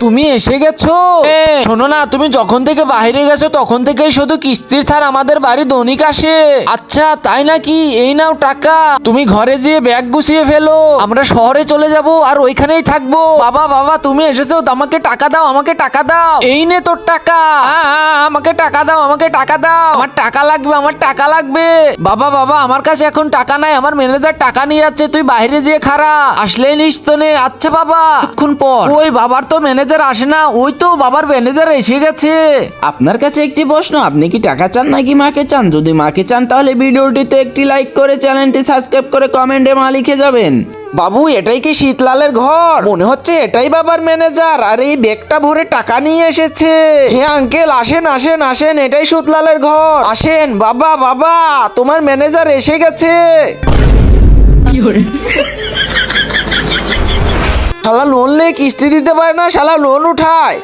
তুমি এসে গেছো। শোনো না, তুমি যখন থেকে বাইরে গেছো তখন থেকেই শুধু কিস্তির ছাড় আমাদের বাড়ি দৈনিক আসে। আচ্ছা তাই নাকি? এই নাও টাকা, তুমি ঘরে যেয়ে ব্যাগ গুছিয়ে ফেলো, আমরা শহরে চলে যাব আর ওইখানেই থাকবো। বাবা বাবা তুমি এসেছো, আমাকে টাকা দাও, আমাকে টাকা দাও। এই নে তোর টাকা। আমাকে টাকা দাও, আমাকে টাকা দাও, আমার টাকা লাগবে, আমার টাকা লাগবে। বাবা বাবা আমার কাছে এখন টাকা নাই, আমার ম্যানেজার টাকা নিয়ে যাচ্ছে, তুই বাইরে যেয়ে খাড়া, আসলেই নিস তো নে। আচ্ছা বাবা। কিছুক্ষণ পর ওই বাবার তো ম্যানেজার আসে না, ওই তো বাবার ম্যানেজার এসে গেছে। আপনার কাছে একটি প্রশ্ন, আপনি কি টাকা চান নাকি মাকে চান? যদি মাকে চান তাহলে ভিডিওটিতে একটি লাইক করে চ্যানেলটি সাবস্ক্রাইব করে কমেন্টে মা লিখে যাবেন। বাবু এটাই কি শীতলালের ঘর? মনে হচ্ছে এটাই বাবার ম্যানেজার, আর এই ব্যাগটা ভরে টাকা নিয়ে এসেছে। হ্যাঁ আঙ্কেল আসেন আসেন আসেন, এটাই শীতলালের ঘর, আসেন। বাবা বাবা তোমার ম্যানেজার এসে গেছে। শালা লোন লে কিস্তি দিতে পারে না, শালা লোন উঠায়।